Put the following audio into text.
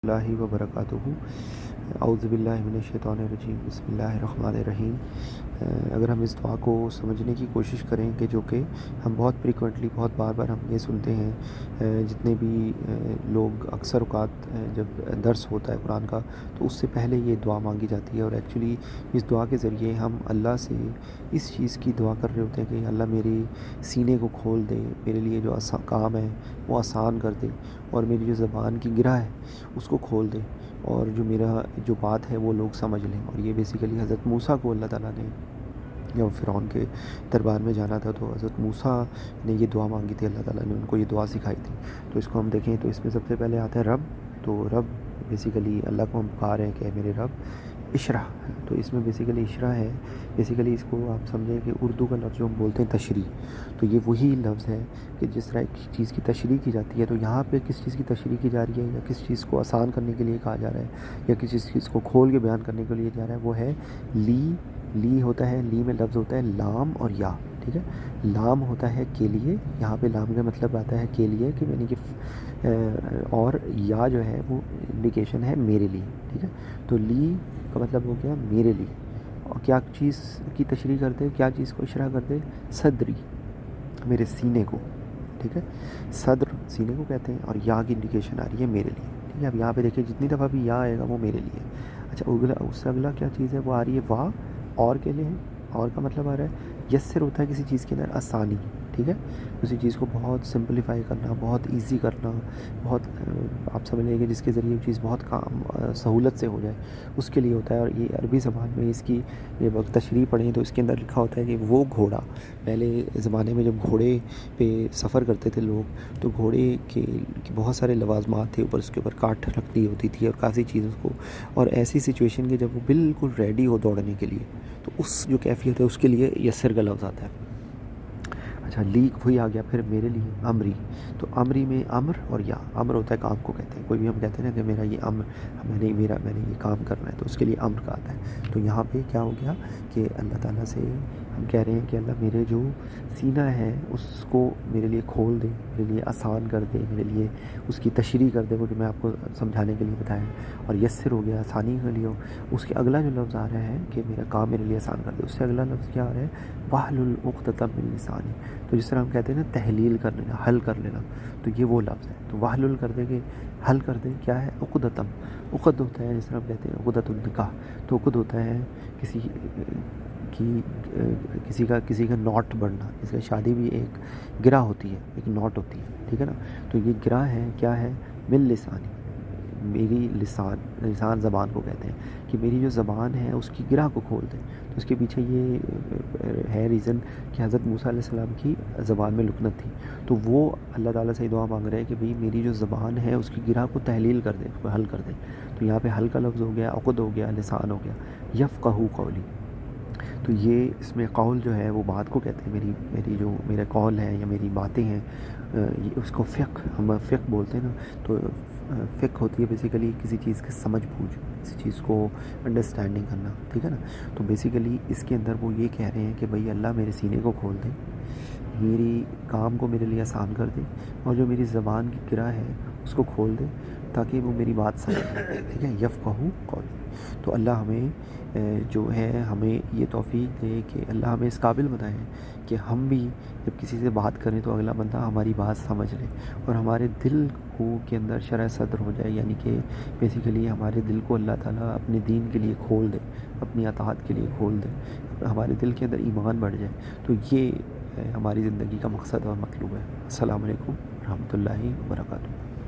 اللہ وبرکاتہ۔ اعوذ باللہ من الشیطان الرجیم، بسم اللہ الرحمن الرحیم۔ اگر ہم اس دعا کو سمجھنے کی کوشش کریں کہ جو کہ ہم بہت فریکوینٹلی بہت بار بار ہم یہ سنتے ہیں، جتنے بھی لوگ اکثر اوقات جب درس ہوتا ہے قرآن کا تو اس سے پہلے یہ دعا مانگی جاتی ہے، اور ایکچولی اس دعا کے ذریعے ہم اللہ سے اس چیز کی دعا کر رہے ہوتے ہیں کہ اللہ میرے سینے کو کھول دے، میرے لیے جو کام ہے وہ آسان کر دے، اور میری جو زبان کی گرہ ہے اس کو کھول دے، اور جو میرا جو بات ہے وہ لوگ سمجھ لیں۔ اور یہ بیسیکلی حضرت موسیٰ کو اللہ تعالیٰ نے، جب فرعون کے دربار میں جانا تھا تو حضرت موسیٰ نے یہ دعا مانگی تھی، اللہ تعالیٰ نے ان کو یہ دعا سکھائی تھی۔ تو اس کو ہم دیکھیں تو اس میں سب سے پہلے آتا ہے رب، تو رب بیسیکلی اللہ کو ہم پکار ہیں کہ میرے رب اشرح، تو اس میں بیسیکلی اشرح ہے، بیسیکلی اس کو آپ سمجھیں کہ اردو کا لفظ جو ہم بولتے ہیں تشریح، تو یہ وہی لفظ ہے کہ جس طرح ایک چیز کی تشریح کی جاتی ہے، تو یہاں پہ کس چیز کی تشریح کی جا رہی ہے یا کس چیز کو آسان کرنے کے لیے کہا جا رہا ہے یا کسی چیز کو کھول کے بیان کرنے کے لیے جا رہا ہے، وہ ہے لی ہوتا ہے، لی میں لفظ ہوتا ہے لام اور یا، ٹھیک ہے۔ لام ہوتا ہے کے لیے، یہاں پہ لام کا مطلب آتا ہے کے لیے کہ یعنی کہ اور یا جو ہے وہ انڈیکیشن ہے میرے لیے، ٹھیک ہے۔ تو لی کا مطلب ہو گیا میرے لیے، اور کیا چیز کی تشریح کر دے، کیا چیز کو اشارہ کر دے، صدری، میرے سینے کو، ٹھیک ہے۔ صدر سینے کو کہتے ہیں، اور یا کی انڈیکیشن آ رہی ہے میرے لیے، ٹھیک ہے۔ اب یہاں پہ دیکھیں جتنی دفعہ بھی یا آئے گا وہ میرے لیے۔ اچھا اس سے اگلا کیا چیز ہے، وہ آ رہی ہے وا، اور کے لیے ہے، اور کا مطلب آ رہا ہے یسر، ہوتا ہے کسی چیز کے اندر آسانی، ٹھیک ہے، کسی چیز کو بہت سمپلیفائی کرنا، بہت ایزی کرنا، بہت آپ سمجھ لیں کہ جس کے ذریعے چیز بہت کام سہولت سے ہو جائے، اس کے لیے ہوتا ہے۔ اور یہ عربی زبان میں اس کی جب وقت تشریح پڑھیں تو اس کے اندر لکھا ہوتا ہے کہ وہ گھوڑا، پہلے زمانے میں جب گھوڑے پہ سفر کرتے تھے لوگ تو گھوڑے کے بہت سارے لوازمات تھے، اوپر اس کے اوپر کاٹ رکھنی ہوتی تھی اور کافی چیزوں کو، اور ایسی سچویشن کے جب وہ بالکل ریڈی ہو دوڑنے کے لیے تو اس جو کیفیت ہے اس کے لیے یسر کا لفظ آتا ہے۔ اچھا لیک وہی آ گیا پھر میرے لیے امری، تو امری میں امر اور یا، امر ہوتا ہے کام کو کہتے ہیں، کوئی بھی ہم کہتے ہیں نا کہ میرا یہ امر، میں نے یہ کام کرنا ہے، تو اس کے لیے امر کا آتا ہے۔ تو یہاں پہ کیا ہو گیا کہ اللہ تعالیٰ سے ہم کہہ رہے ہیں کہ اللہ میرے جو سینہ ہے اس کو میرے لیے کھول دے، میرے لیے آسان کر دے، میرے لیے اس کی تشریح کر دے، وہ جو میں آپ کو سمجھانے کے لیے بتایا، اور یسر ہو گیا آسانی کے لیے ہو۔ اس کے اگلا جو لفظ آ رہا ہے کہ میرا کام میرے لیے آسان کر دے، اس سے اگلا لفظ کیا آ رہا ہے، واحلل عقدۃ من لسانی، تو جس طرح ہم کہتے ہیں نا تحلیل کر لینا، حل کر لینا، تو یہ وہ لفظ ہے۔ تو واحلل کر دے کہ حل کر دے، کیا ہے، عقدۃ، عقد ہوتا ہے جس طرح ہم کہتے ہیں عقدۃ النکاح، تو عقد ہوتا ہے کسی کا ناٹ بڑھنا، جس کا شادی بھی ایک گرہ ہوتی ہے، ایک ناٹ ہوتی ہے، ٹھیک ہے نا۔ تو یہ گرہ ہے، کیا ہے، من لسانی، میری لسان زبان کو کہتے ہیں کہ میری جو زبان ہے اس کی گرہ کو کھول دے۔ تو اس کے پیچھے یہ ہے ریزن کہ حضرت موسیٰ علیہ السلام کی زبان میں لکنت تھی، تو وہ اللہ تعالیٰ سے دعا مانگ رہے ہیں کہ بھئی میری جو زبان ہے اس کی گرہ کو تحلیل کر دے، اس کو حل کر دے۔ تو یہاں پہ حل کا لفظ ہو گیا، عقد ہو گیا، لسان ہو گیا، یفقہوا قولی، تو یہ اس میں قول جو ہے وہ بات کو کہتے ہیں، میری جو میرا قول ہے یا میری باتیں ہیں، یہ اس کو فقہ، ہم فقہ بولتے ہیں نا، تو فقہ ہوتی ہے بیسیکلی کسی چیز کی سمجھ بوجھ، کسی چیز کو انڈرسٹینڈنگ کرنا، ٹھیک ہے نا۔ تو بیسیکلی اس کے اندر وہ یہ کہہ رہے ہیں کہ بھئی اللہ میرے سینے کو کھول دے، میری کام کو میرے لیے آسان کر دے، اور جو میری زبان کی گرہ ہے اس کو کھول دے تاکہ وہ میری بات سمجھ لے، ٹھیک ہے، یفقہوا قولی۔ تو اللہ ہمیں جو ہے ہمیں یہ توفیق دے کہ اللہ ہمیں اس قابل بنائے کہ ہم بھی جب کسی سے بات کریں تو اگلا بندہ ہماری بات سمجھ لے، اور ہمارے دل کو کے اندر شرح صدر ہو جائے، یعنی کہ بیسیکلی ہمارے دل کو اللہ تعالیٰ اپنے دین کے لیے کھول دے، اپنی اطاعت کے لیے کھول دے، ہمارے دل کے اندر ایمان بڑھ جائے۔ تو یہ ہماری زندگی کا مقصد اور مطلوب ہے۔ السلام علیکم ورحمۃ اللہ وبرکاتہ۔